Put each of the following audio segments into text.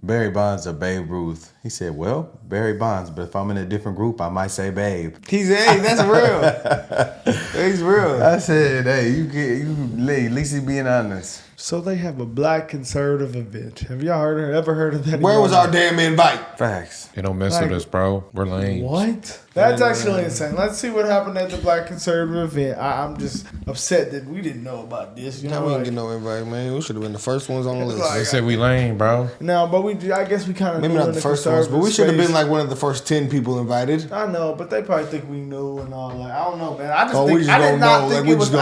Barry Bonds or Babe Ruth? He said, well, Barry Bonds, but if I'm in a different group, I might say Babe. He's hey, that's real. He's real. I said, hey, at least he's being honest. So they have a black conservative event. Have y'all ever heard of that? Where was our damn invite? Facts. They don't mess with us, bro. We're lame. What? That's actually insane. Let's see what happened at the black conservative event. I'm just upset that we didn't know about this. You know, we didn't get no invite, man. We should have been the first ones on the list. They said we lame, bro. No, but I guess we kind of maybe not the first ones, but we should have been like one of the first 10 people invited. I know, but they probably think we knew and all that. I don't know, man. I just I did not think like, it was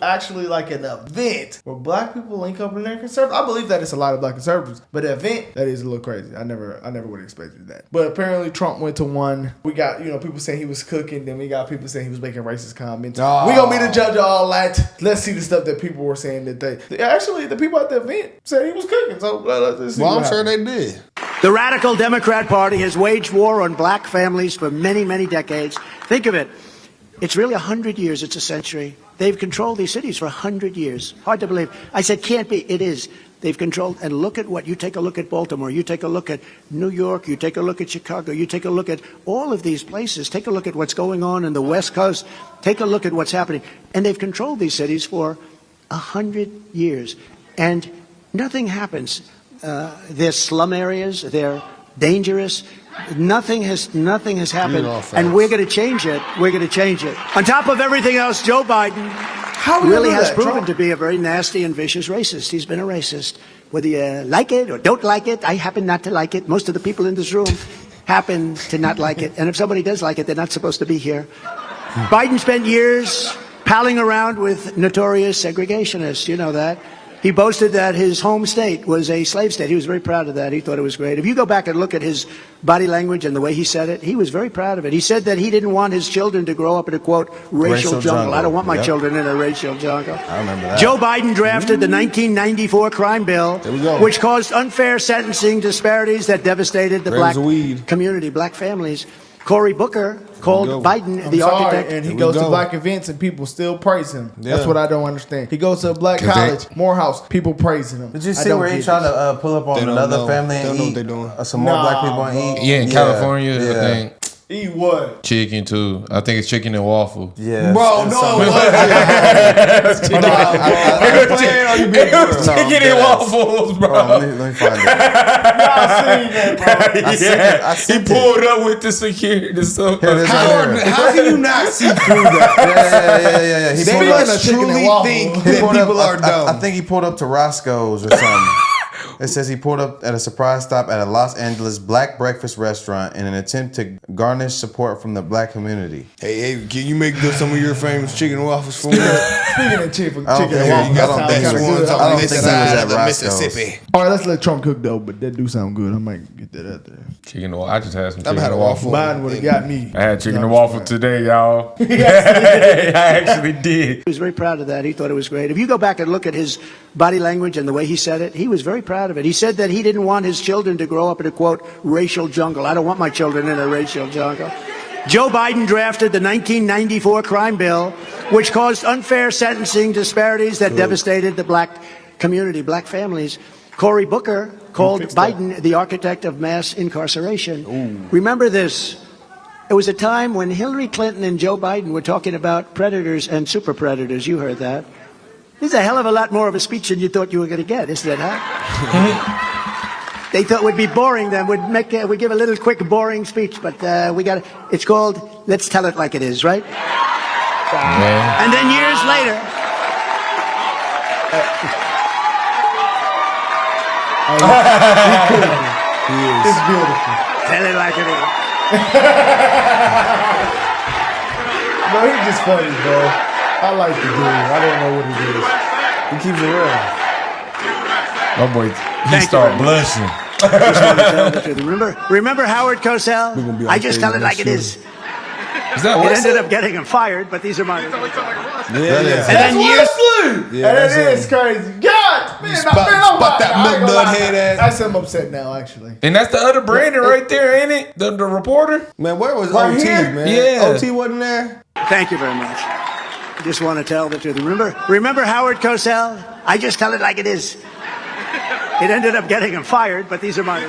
actually like an event where black people link up in their conservative. I believe that it's a lot of black conservatives, but the event, that is a little crazy. I never would have expected that. But apparently Trump went to one. We got, people saying he was cooking, then we got people saying he was making racist comments. Oh. We gonna be the judge of all that. Let's see the stuff that people were saying that actually the people at the event said he was cooking. So let's see. Well, I'm sure they did. The radical Democrat Party has waged war on black families for many, many decades. Think of it. It's really 100 years. It's a century. They've controlled these cities for 100 years. Hard to believe. I said, can't be. It is. They've controlled. And look at you take a look at Baltimore. You take a look at New York. You take a look at Chicago. You take a look at all of these places. Take a look at what's going on in the West Coast. Take a look at what's happening. And they've controlled these cities for 100 years. And nothing happens. They're slum areas. They're dangerous. Nothing has happened, and we're going to change it. We're going to change it. On top of everything else, Joe Biden really has proven to be a very nasty and vicious racist. He's been a racist. Whether you like it or don't like it, I happen not to like it. Most of the people in this room happen to not like it. And if somebody does like it, they're not supposed to be here. Biden spent years palling around with notorious segregationists. You know that. He boasted that his home state was a slave state. He was very proud of that. He thought it was great. If you go back and look at his body language and the way he said it, he was very proud of it. He said that he didn't want his children to grow up in a, quote, racial jungle. I don't want my children in a racial jungle. I remember that. Joe Biden drafted the 1994 crime bill, which caused unfair sentencing disparities that devastated the black community, black families. Cory Booker called Biden the architect. And he goes to black events and people still praise him. Yeah. That's what I don't understand. He goes to a black college, Morehouse, people praising him. Did you see where he's trying to pull up on another family and eat some more black people and eat? Yeah, in California, I think. Eat what? Chicken too. I think it's chicken and waffle. Yeah, bro. No, it's chicken and waffles, bro. Let me find it. Y'all seen that, bro? I seen he pulled up with the security. How can you not see through that? Yeah. They must truly think that people are dumb. I think he pulled up to Roscoe's or something. It says he pulled up at a surprise stop at a Los Angeles black breakfast restaurant in an attempt to garnish support from the black community. Hey, can you make some of your famous chicken and waffles for me? Speaking of chicken and waffles, I don't think he was at Roscoe's. Mississippi. All right, let's let Trump cook though, but that do sound good. I might get that out there. Chicken and waffle. I just had some I've chicken had a and waffle. Biden would have got me. I had chicken and waffle today, y'all. I actually did. He was very proud of that. He thought it was great. If you go back and look at his body language and the way he said it, he was very proud of it. He said that he didn't want his children to grow up in a, quote, racial jungle. I don't want my children in a racial jungle. Joe Biden drafted the 1994 crime bill, which caused unfair sentencing disparities that devastated the black community, black families. Cory Booker called Biden the architect of mass incarceration. Ooh. Remember this. It was a time when Hillary Clinton and Joe Biden were talking about predators and super predators. You heard that. This is a hell of a lot more of a speech than you thought you were going to get, isn't it, huh? They thought it would be boring then. We'd give a little quick, boring speech, but we got it. It's called Let's Tell It Like It Is, right? And then years later... It's beautiful. Tell it like it is. No, he's just funny, bro. I like the dude. I don't know what he is. He keeps it real. My boy, he started blushing. Remember Howard Cosell? I just tell it like it is. Is that what it ended up getting him fired, but these are mine. And then years later, and it is crazy. God, man, spot that milk dud head ass. That's him upset now, actually. And that's the other Brandon right there, ain't it? The reporter. Man, where was OT, man? Yeah, OT wasn't there. Thank you very much. I just want to tell the truth. Remember Howard Cosell? I just tell it like it is. It ended up getting him fired, but these are my...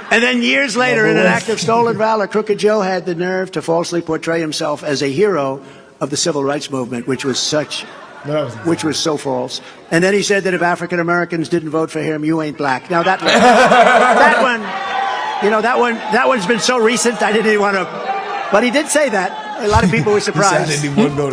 And then years later, in an act of stolen valor, Crooked Joe had the nerve to falsely portray himself as a hero of the civil rights movement, which was so false. And then he said that if African Americans didn't vote for him, you ain't black. Now that one's been so recent, I didn't even want to. But he did say that. A lot of people were surprised. He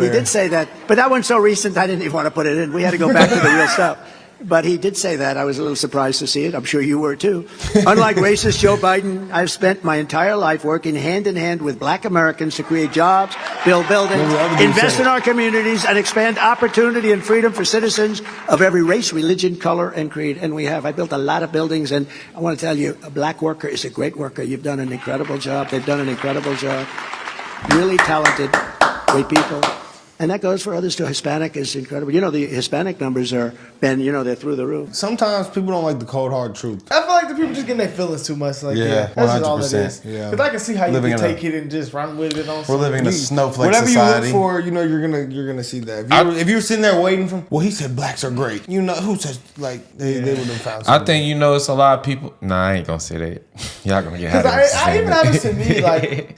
did say that. But that one's so recent, I didn't even want to put it in. We had to go back to the real stuff. But he did say that. I was a little surprised to see it. I'm sure you were too. Unlike racist Joe Biden, I've spent my entire life working hand in hand with black Americans to create jobs, build buildings, invest in our communities, and expand opportunity and freedom for citizens of every race, religion, color, and creed. And we have. I built a lot of buildings, and I want to tell you, a black worker is a great worker. You've done an incredible job. They've done an incredible job. Really talented, great people. And that goes for others too. Hispanic is incredible. You know, the Hispanic numbers are, Ben, you know, they're through the roof. Sometimes people don't like the cold, hard truth. I feel like the people just getting their feelings too much. Like, Yeah, that's just all it 100%. is. Yeah. Because I can see how you Living can in take it and just run with it. We're living in a snowflake Whatever society. you look for, you know, you're gonna see that. If you're sitting there waiting for, well, he said blacks are great. You know, who says like they would have found I something. think, you know, it's a lot of people. Nah, I ain't gonna say that. Y'all gonna get Because hot. I even noticed to me,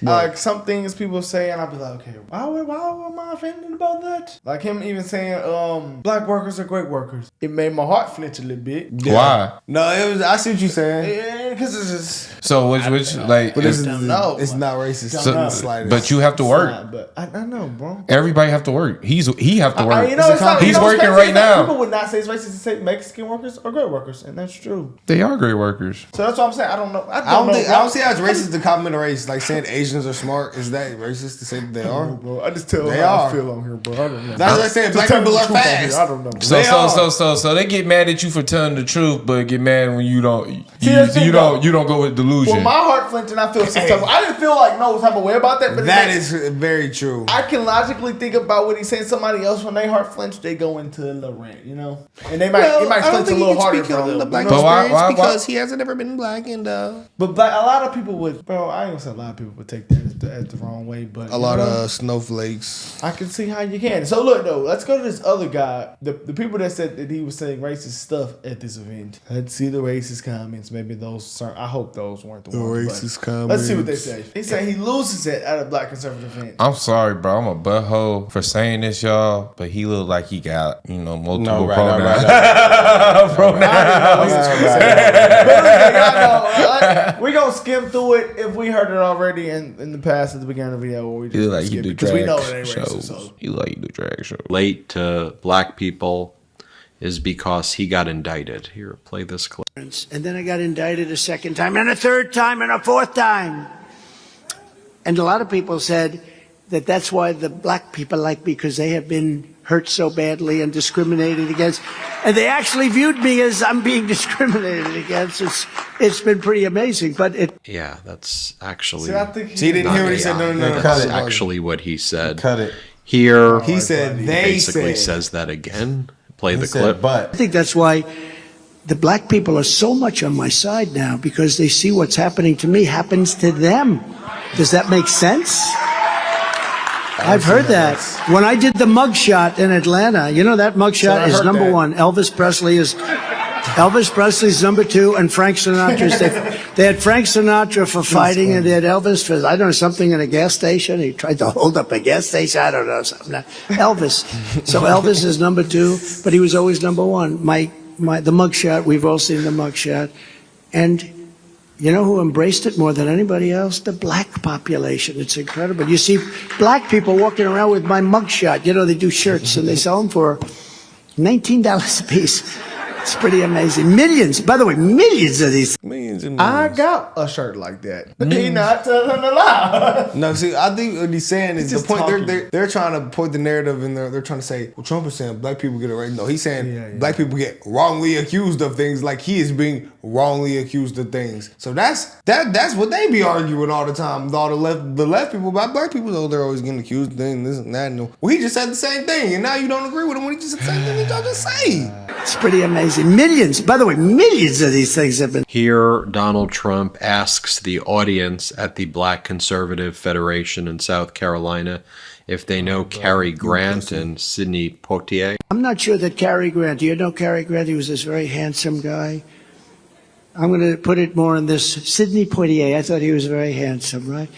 like some things people say, and I'll be like, okay, why am I offended about that? Like him even saying, black workers are great workers. It made my heart flinch a little bit. Yeah. Why? No, it was. I see what you're saying. Yeah, because it's just. So which like? But it's- don't know. It's not racist. Don't in know. the slightest. but you have to work. Nah, but I know, bro. Everybody have to work. He have to work. You know, it's not, He's you know, what's working crazy? right now. People would not say it's racist to say Mexican workers are great workers, and that's true. They are great workers. So that's what I'm saying. I don't know. I don't see how it's racist to compliment a race. Like saying Asians are smart. Is that racist to say that they are? Bro, I just tell They how are. I feel on here, bro. I don't know. That's like saying black tell me people the are truth on here. fast. I don't know. So they get mad at you for telling the truth, but get mad when you don't. that's the thing, You don't go with delusion. Well, my heart flinched and I feel some type of, I didn't feel like no type of way about that, but That is very true. I can logically think about what he's saying. Somebody else, when they heart flinch, they go into a little rant, you know, and they might flinch a little harder, bro. black But why- experience why- because he hasn't ever been black and But a lot of people would, bro. I ain't gonna say a lot of people would take that as the wrong way, but a lot of snowflakes. I can see how you can. So look though, let's go to this other guy. The people that said that he was saying racist stuff at this event. Let's see the racist comments. Maybe those. I hope those weren't the ones. racist but Let's see what they comments. say. He said he loses it at a black conservative event. I'm sorry, bro. I'm a butthole for saying this, y'all. But he looked like he got, you know, multiple pronouns. We're gonna skim through it if we heard it already in the past at the beginning of the video. Or we He look like just he skip do it, 'cause we know it drag ain't shows. racist. So. He look like he do drag shows. Late to black people is because he got indicted. Here, play this clip. And then I got indicted a second time, and a third time, and a fourth time. And a lot of people said that that's why the black people like me, because they have been hurt so badly and discriminated against. And they actually viewed me as I'm being discriminated against. It's been pretty amazing, but it. Yeah, that's actually. See, I think He didn't not hear what he said. AI. No. That's it. actually what he said. Cut it. Here, He said he they basically said. says that again. Play He the said, clip. I but think that's why the black people are so much on my side now, because they see what's happening to me happens to them. Does that make sense? I've heard that. When I did the Mugshot in Atlanta, you know that Mugshot is number one. Elvis Presley's number two, and Frank Sinatra's. They had Frank Sinatra for fighting, and they had Elvis for, I don't know, something in a gas station. He tried to hold up a gas station. I don't know, something. Elvis. So Elvis is number two, but he was always number one. The Mugshot, we've all seen the Mugshot. And you know who embraced it more than anybody else? The black population. It's incredible. You see black people walking around with my Mugshot. You know, they do shirts, and they sell them for $19 a piece. It's pretty amazing. Millions, by the way, millions of these. Millions and I millions. got a shirt like that. He not telling a lie. No, see, I think what he's saying is the just point. talking. They're trying to point the narrative, and they're trying to say, well, Trump is saying black people get it right. No, he's saying black people get wrongly accused of things, like he is being wrongly accused of things. So that's what they be arguing all the time. All the left people about black people, though, they're always getting accused of things, this and that. And, well, he just said the same thing, and now you don't agree with him when he just said the same thing that y'all just say. It's pretty amazing. crazy. Millions. By the way, millions of these things have been. Here, Donald Trump asks the audience at the Black Conservative Federation in South Carolina if they know Cary Grant and Sidney Poitier. I'm not sure that Cary Grant, do you know Cary Grant? He was this very handsome guy. I'm going to put it more in this. Sidney Poitier, I thought he was very handsome, right?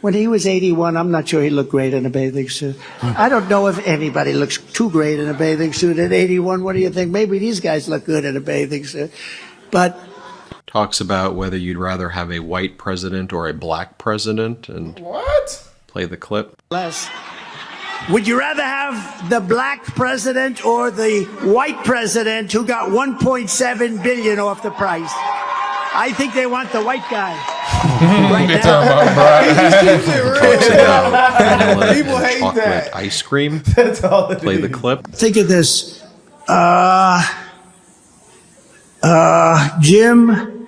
When he was 81, I'm not sure he looked great in a bathing suit. I don't know if anybody looks too great in a bathing suit at 81. What do you think? Maybe these guys look good in a bathing suit. But Talks about whether you'd rather have a white president or a black president, and What? play the clip. less. Would you rather have the black president or the white president who got 1.7 billion off the price? I think they want the white guy. Right They now. talking about Brian. Vanilla People and hate chocolate that. ice cream. That's all it Play the is. clip. Think of this. Jim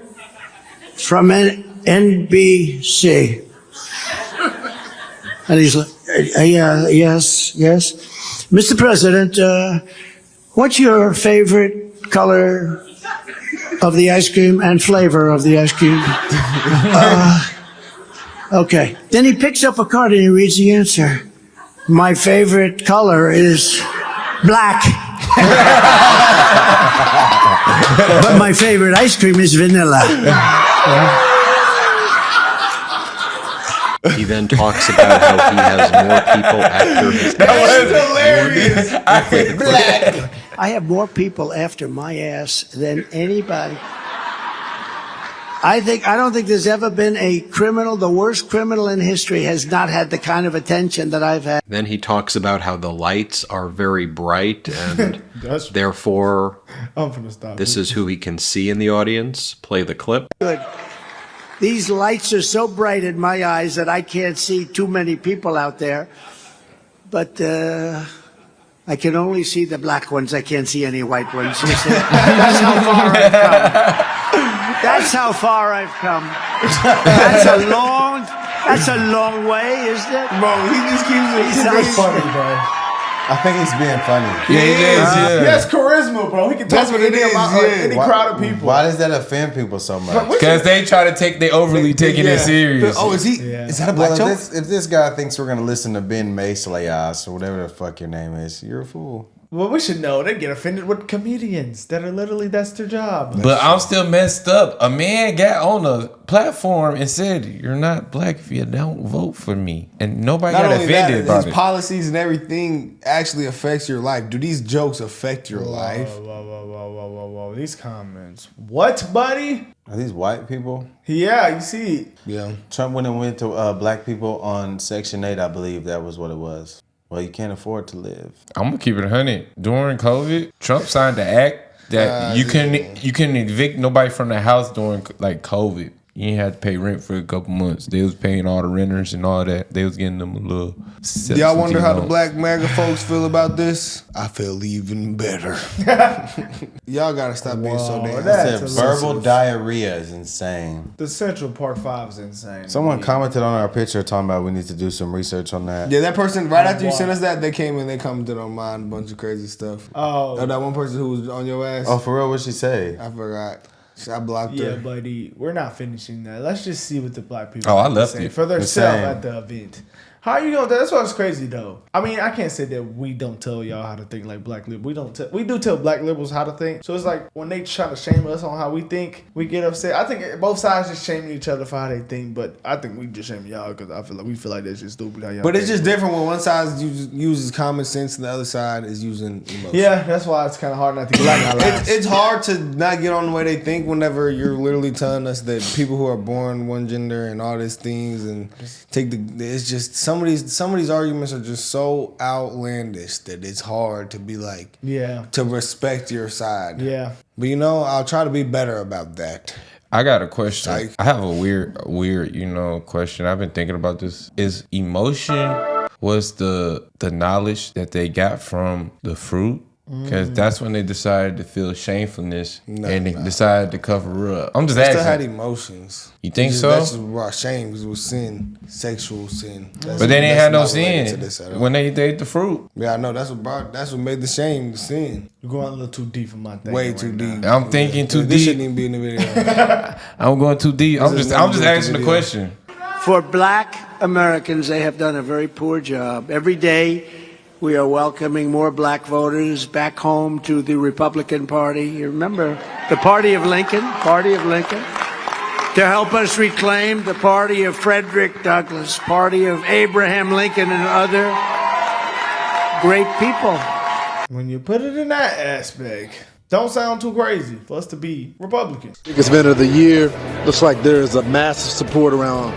from NBC. And he's like, yeah, yes. Mr. President, what's your favorite color of the ice cream and flavor of the ice cream? Okay. Then he picks up a card and he reads the answer. My favorite color is black. But my favorite ice cream is vanilla. He then talks about how he has more people after his That was hilarious. I have more people after my ass than anybody. I don't think there's ever been a criminal, the worst criminal in history has not had the kind of attention that I've had. Then he talks about how the lights are very bright and therefore I'm finna stop. this is who he can see in the audience. Play the clip. Good. These lights are so bright in my eyes that I can't see too many people out there. But I can only see the black ones. I can't see any white ones. That's how far I've come. That's how far I've come. That's a long way, isn't it? Bro, he just keeps it. That's funny, bro. I think he's being funny. Yeah, he is, yeah. He has charisma, bro. He can talk That's what to it is, about yeah. any crowd of people. Why does that offend people so much? Because they try to take, they overly taking it serious. Oh, is he? Yeah. Is that a black Well, joke? if this guy thinks we're gonna listen to Ben Macelayas or whatever the fuck your name is, you're a fool. Well, we should know. They get offended with comedians that are literally, that's their job. But I'm still messed up. A man got on a platform and said, "You're not black if you don't vote for me," and nobody Not got only that, offended about his it. policies and everything actually affects your life. Do these jokes affect your life? Whoa. These comments. What, buddy? Are these white people? Yeah, you see. Yeah. Trump went to black people on Section 8, I believe that was what it was. Well, you can't afford to live. I'm gonna keep it 100. During COVID, Trump signed the act that you couldn't evict nobody from the house during like COVID. You ain't had to pay rent for a couple months. They was paying all the renters and all that. They was getting them a little. Y'all wonder how the loan. black MAGA folks feel about this? I feel even better. Y'all gotta stop being so Whoa, damn. that- Said That's verbal elusive. diarrhea is insane. The Central Park 5 is insane. Someone commented on our picture talking about we need to do some research on that. Yeah, that person right after you sent us that, they came and they commented on mine a bunch of crazy stuff. Oh. That one person who was on your ass. Oh, for real? What'd she say? I forgot. I blocked Yeah, her. buddy, we're not finishing that. Let's just see what the black people Oh, I have to left say it. for The themselves same. at the event. How you gonna? That's what's crazy though. I mean, I can't say that we don't tell y'all how to think like black liberals. We don't. We do tell black liberals how to think. So it's like when they try to shame us on how we think, we get upset. I think both sides just shaming each other for how they think, but I think we just shame y'all because I feel like we feel like that's just stupid how y'all. But it's think. just different when one side uses common sense and the other side is using emotion. Yeah, that's why it's kind of hard not to get black allies. It's hard to not get on the way they think whenever you're literally telling us that people who are born one gender and all these things and it's just some of these arguments are just so outlandish that it's hard to be like Yeah. to respect your side. Yeah. But I'll try to be better about that. I got a question. Like- I have a weird, question. I've been thinking about this. Is emotion was the knowledge that they got from the fruit, Because that's when they decided to feel shamefulness and they decided to cover up. I'm just asking. Still had emotions. You think so? That's just brought shame because it was sin, sexual sin. But they didn't have no not related to sin this at all. when they ate the fruit. Yeah, I know. That's what made the shame, the sin. You're going a little too deep for my thing. Way too deep. I'm thinking too This deep. shouldn't even be in the video. I'm going too deep. I'm just asking the question. For black Americans, they have done a very poor job. Every day, we are welcoming more black voters back home to the Republican Party. You remember the Party of Lincoln? To help us reclaim the party of Frederick Douglass, party of Abraham Lincoln and other great people. When you put it in that aspect, don't sound too crazy for us to be Republicans. Biggest event of the year. Looks like there is a massive support around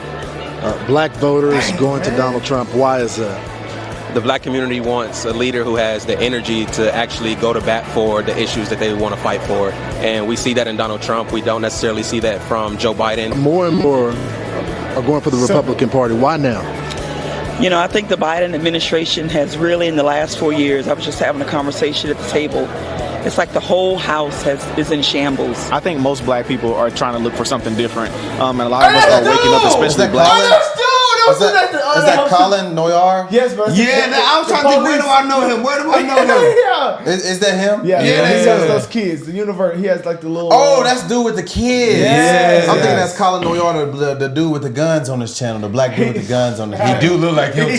black voters going to Donald Trump. Why is that? The black community wants a leader who has the energy to actually go to bat for the issues that they want to fight for. And we see that in Donald Trump. We don't necessarily see that from Joe Biden. More and more are going for the Republican Party. Why now? You know, I think the Biden administration has really, in the last 4 years, I was just having a conversation at the table. It's like the whole house is in shambles. I think most black people are trying to look for something different. And a lot of us are waking up, especially black. Is that Colin Noyar? Yes, bro. Yeah, I was trying to think, where do I know him? Where do I know him? Yeah. Is that him? Yeah, he has yeah. those kids. The universe. He has like the little. Oh, that's dude with the kids. Yes. I'm thinking that's Colin Noyar, the dude with the guns on his channel, the black dude with the guns on the He do look like him too.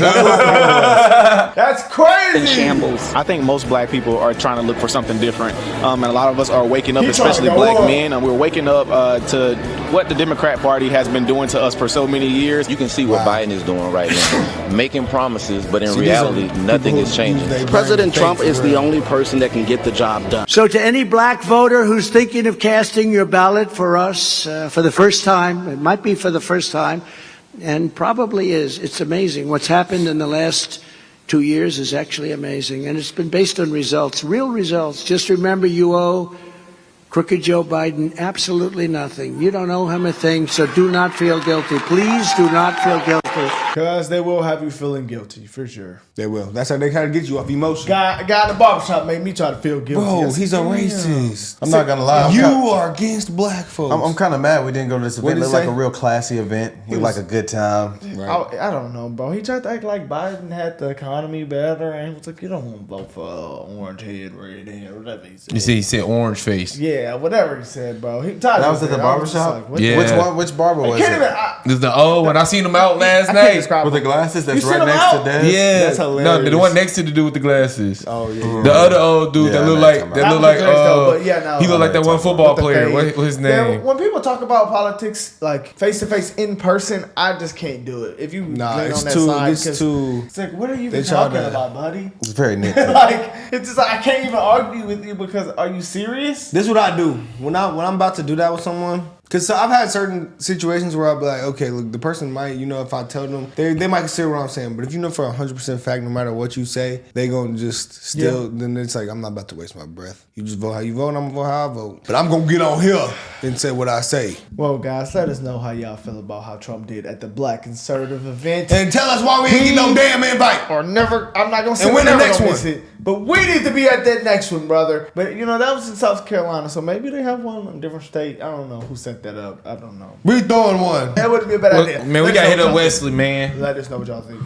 That's crazy. In shambles. I think most black people are trying to look for something different. And a lot of us are waking up, He especially trying to go black on. men, and we're waking up to what the Democrat Party has been doing to us for so many years. You can see what Biden is doing right now, making promises, but in See, reality, these are nothing people is who changing. use their President brain Trump to think is for the real. only person that can get the job done. So to any black voter who's thinking of casting your ballot for us for the first time, it might be for the first time, and probably is, it's amazing. What's happened in the last 2 years is actually amazing, and it's been based on results, real results. Just remember, you owe crooked Joe Biden absolutely nothing. You don't owe him a thing, so do not feel guilty. Please do not feel guilty. Because they will have you feeling guilty, for sure. They will. That's how they kind of get you off emotion. Guy in the barbershop made me try to feel guilty. Bro, Yes. he's a racist. I'm not gonna lie. You are against black folks. I'm kind of mad we didn't go to this event. It What'd he looked like say? a real classy event. It looked like a good time. I don't know, bro. He tried to act like Biden had the economy better, and he was like, "You don't want to vote for orange head, red head, whatever he said." You see, he said orange face. Yeah, whatever he said, bro. That was at the barbershop? Yeah. Which one? Which barber was Can't it? even. This is the old one. I seen him out last I can't night. describe With the him. glasses that's You right seen him next to out? Des? Yeah, That's no, hilarious. the one next to the dude with the glasses. Oh, yeah. The other old dude Yeah, that I look know like you're that talking look like about. But yeah, no, he look like that one football With the player. fade. What's his Yeah, name? when people talk about politics, like face to face in person, I just can't do it. If you Nah, lean it's on that too- side, it's 'cause too- It's like, what are you they even try talking to- about, buddy? It's very nitpicky. Like, it's just like I can't even argue with you because are you serious? This is what I do when I'm about to do that with someone. Cause I've had certain situations where I'll be like, okay, look, the person might, if I tell them, they might consider what I'm saying, but if you know for 100% fact, no matter what you say, they gonna just still. Then it's like I'm not about to waste my breath. You just vote how you vote, and I'm gonna vote how I vote. But I'm gonna get on here and say what I say, Well, guys, let us know how y'all feel about how Trump did at the Black Conservative event. and tell us why we ain't get no damn invite. Or never, I'm not gonna say And when we're the never next gonna one? miss it, but we need to be at that next one, brother. But that was in South Carolina, so maybe they have one in a different state. I don't know who set that up. I don't know. We throwing one. That wouldn't be a bad idea. Man, we Let got us hit know up what y'all Wesley, man. think. Let us know what y'all think.